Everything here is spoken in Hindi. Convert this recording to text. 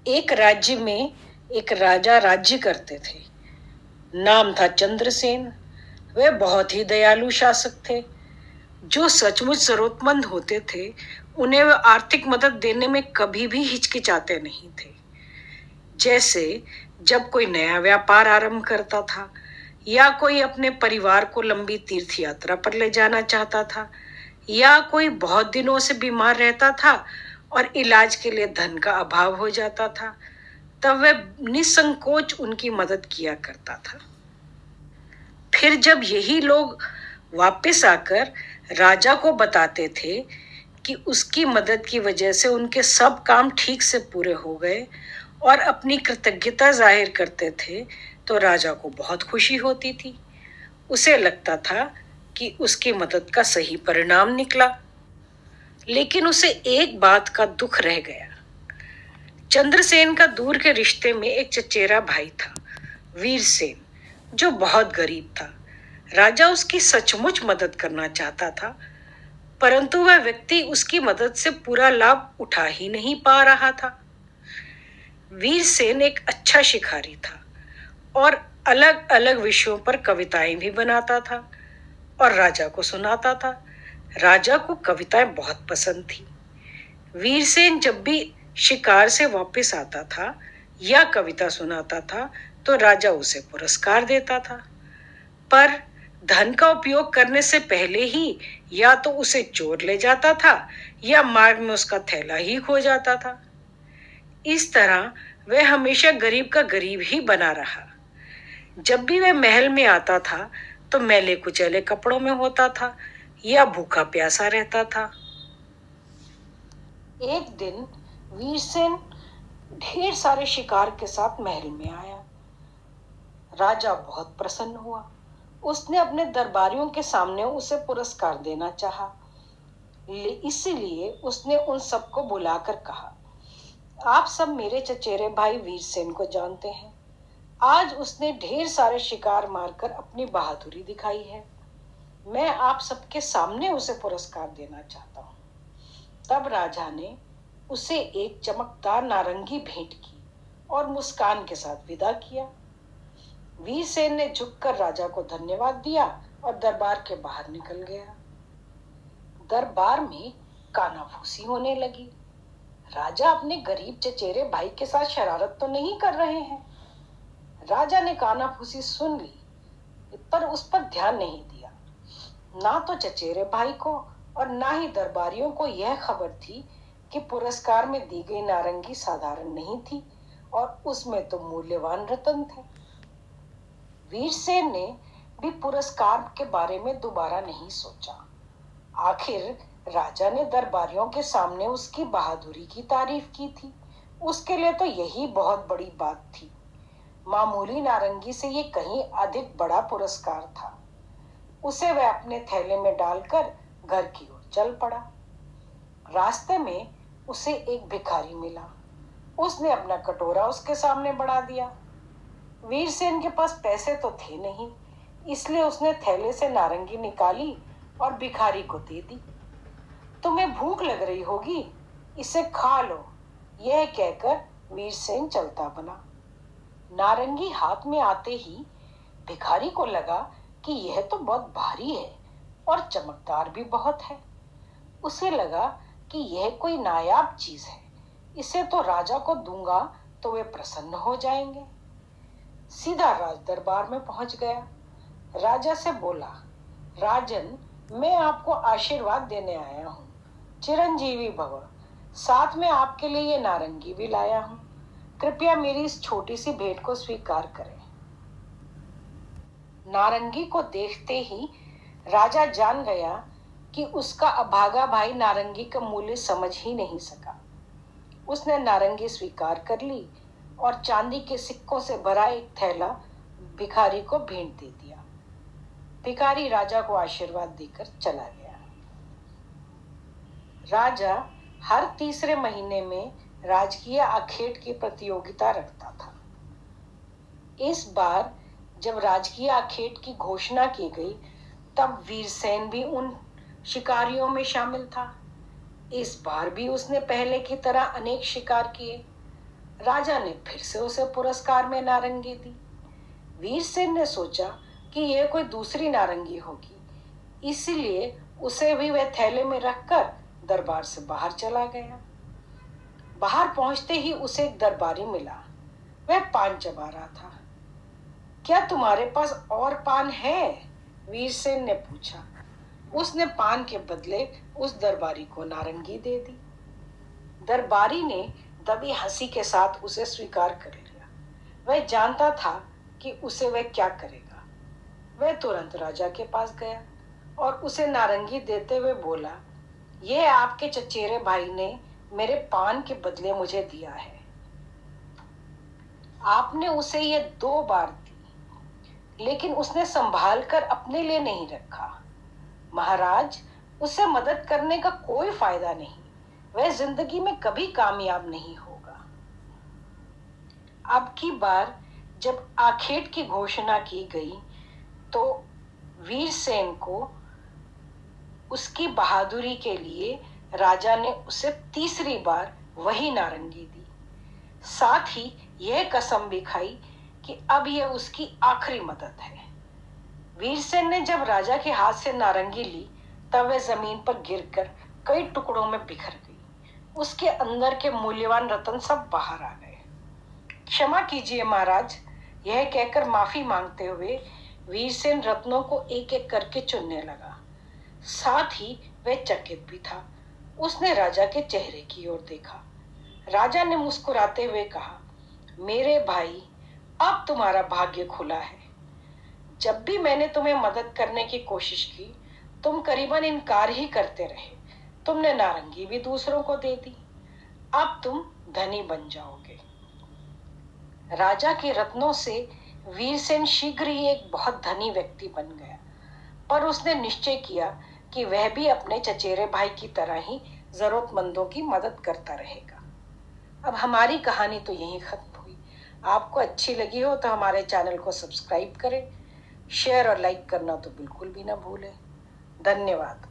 एक राज्य में एक राजा राज्य करते थे। नाम था चंद्रसेन। वे बहुत ही दयालु शासक थे। जो सचमुच जरूरतमंद होते थे उन्हें वे आर्थिक मदद देने में कभी भी हिचकिचाते नहीं थे। जैसे जब कोई नया व्यापार आरंभ करता था या कोई अपने परिवार को लंबी तीर्थ यात्रा पर ले जाना चाहता था या कोई बहुत दिनों से बीमार रहता था और इलाज के लिए धन का अभाव हो जाता था, तब वह निसंकोच उनकी मदद किया करता था। फिर जब यही लोग वापस आकर राजा को बताते थे कि उसकी मदद की वजह से उनके सब काम ठीक से पूरे हो गए और अपनी कृतज्ञता जाहिर करते थे, तो राजा को बहुत खुशी होती थी। उसे लगता था कि उसकी मदद का सही परिणाम निकला। लेकिन उसे एक बात का दुख रह गया। चंद्रसेन का दूर के रिश्ते में एक चचेरा भाई था, वीरसेन, जो बहुत गरीब था। राजा उसकी सचमुच मदद करना चाहता था, परंतु वह व्यक्ति उसकी मदद से पूरा लाभ उठा ही नहीं पा रहा था। वीरसेन एक अच्छा शिकारी था और अलग अलग विषयों पर कविताएं भी बनाता था और राजा को सुनाता था। राजा को कविताएं बहुत पसंद थी। वीरसेन जब भी शिकार से वापस आता था या कविता सुनाता था तो राजा उसे पुरस्कार देता था, पर धन का उपयोग करने से पहले ही या तो उसे चोर ले जाता था या मार्ग में उसका थैला ही खो जाता था। इस तरह वह हमेशा गरीब का गरीब ही बना रहा। जब भी वह महल में आता था तो मैले कुचैले कपड़ों में होता था या भूखा प्यासा रहता था। एक दिन वीरसेन ढेर सारे शिकार के साथ महल में आया। राजा बहुत प्रसन्न हुआ। उसने अपने दरबारियों के सामने उसे पुरस्कार देना चाहा। इसीलिए उसने उन सबको बुलाकर कहा, आप सब मेरे चचेरे भाई वीरसेन को जानते हैं। आज उसने ढेर सारे शिकार मारकर अपनी बहादुरी दिखाई है। मैं आप सबके सामने उसे पुरस्कार देना चाहता हूँ। तब राजा ने उसे एक चमकदार नारंगी भेंट की और मुस्कान के साथ विदा किया। वीरसेन ने झुककर राजा को धन्यवाद दिया और दरबार के बाहर निकल गया। दरबार में कानाफूसी होने लगी। राजा अपने गरीब चचेरे भाई के साथ शरारत तो नहीं कर रहे हैं। राजा ने कानाफूसी सुन ली, पर उस पर ध्यान नहीं दिया। ना तो चचेरे भाई को और ना ही दरबारियों को यह खबर थी कि पुरस्कार में दी गई नारंगी साधारण नहीं थी और उसमें तो मूल्यवान रत्न थे। वीरसेन ने भी पुरस्कार के बारे में दोबारा नहीं सोचा। आखिर राजा ने दरबारियों के सामने उसकी बहादुरी की तारीफ की थी। उसके लिए तो यही बहुत बड़ी बात थी। मामूली नारंगी से ये कहीं अधिक बड़ा पुरस्कार था। उसे वह अपने थैले में डालकर घर की ओर चल पड़ा। रास्ते में उसे एक भिखारी मिला। उसने अपना कटोरा उसके सामने बढ़ा दिया। वीरसेन के पास पैसे तो थे नहीं, इसलिए उसने थैले से नारंगी निकाली और भिखारी को दे दी। तुम्हें भूख लग रही होगी, इसे खा लो, यह कहकर वीरसेन चलता बना। नारंगी हाथ में आते ही भिखारी को लगा कि यह तो बहुत भारी है और चमकदार भी बहुत है। उसे लगा कि यह कोई नायाब चीज है, इसे तो राजा को दूंगा तो वे प्रसन्न हो जाएंगे। सीधा राज दरबार में पहुंच गया। राजा से बोला, राजन, मैं आपको आशीर्वाद देने आया हूँ। चिरंजीवी भव। साथ में आपके लिए ये नारंगी भी लाया हूँ। कृपया मेरी इस छोटी सी भेंट को स्वीकार करें। नारंगी को देखते ही राजा जान गया कि उसका अभागा भाई नारंगी का मूल्य समझ ही नहीं सका। उसने नारंगी स्वीकार कर ली और चांदी के सिक्कों से भरा एक थैला भिखारी को भेंट दे दिया। भिखारी राजा को आशीर्वाद देकर चला गया। राजा हर तीसरे महीने में राजकीय आखेट की प्रतियोगिता रखता था। इस बार जब राजकीय आखेट की घोषणा की गई, तब वीरसेन भी उन शिकारियों में शामिल था। इस बार भी उसने पहले की तरह अनेक शिकार किए। राजा ने फिर से उसे पुरस्कार में नारंगी दी। वीरसेन ने सोचा कि यह कोई दूसरी नारंगी होगी, इसलिए उसे भी वह थैले में रखकर दरबार से बाहर चला गया। बाहर पहुंचते ही उसे एक दरबारी मिला। वह पान चबा रहा था। क्या तुम्हारे पास और पान है? वीरसेन ने पूछा। उसने पान के बदले उस दरबारी को नारंगी दे दी। दरबारी ने दबी हंसी के साथ उसे स्वीकार कर लिया। वह जानता था कि उसे वह क्या करेगा। वह तुरंत राजा के पास गया और उसे नारंगी देते हुए बोला, यह आपके चचेरे भाई ने मेरे पान के बदले मुझे दिया है। आपने उसे ये 2 बार दी, लेकिन उसने संभाल कर अपने लिए नहीं रखा। महाराज, उससे मदद करने का कोई फायदा नहीं। वह जिंदगी में कभी कामयाब नहीं होगा। अब की बार जब आखेट की घोषणा की गई तो वीरसेन को उसकी बहादुरी के लिए राजा ने उसे तीसरी बार वही नारंगी दी। साथ ही यह कसम भी खाई कि अब यह उसकी आखिरी मदद है। वीरसेन ने जब राजा के हाथ से नारंगी ली तब वह जमीन पर गिरकर कई टुकड़ों में बिखर गई। उसके अंदर के मूल्यवान रत्न सब बाहर आ गए। क्षमा कीजिए महाराज, यह कहकर माफी मांगते हुए वीरसेन रत्नों को एक एक करके चुनने लगा। साथ ही वह चकित भी था। उसने राजा के चेहरे की ओर देखा। राजा ने मुस्कुराते हुए कहा, मेरे भाई, अब तुम्हारा भाग्य खुला है। जब भी मैंने तुम्हें मदद करने की कोशिश की, तुम करीबन इनकार ही करते रहे। तुमने नारंगी भी दूसरों को दे दी। अब तुम धनी बन जाओगे। राजा के रत्नों से वीरसेन शीघ्र ही एक बहुत धनी व्यक्ति बन गया, पर उसने निश्चय किया कि वह भी अपने चचेरे भाई की तरह ही जरूरतमंदों की मदद करता रहेगा। अब हमारी कहानी तो यहीं खत्म हुई। आपको अच्छी लगी हो तो हमारे चैनल को सब्सक्राइब करें, शेयर और लाइक करना तो बिल्कुल भी ना भूलें। धन्यवाद।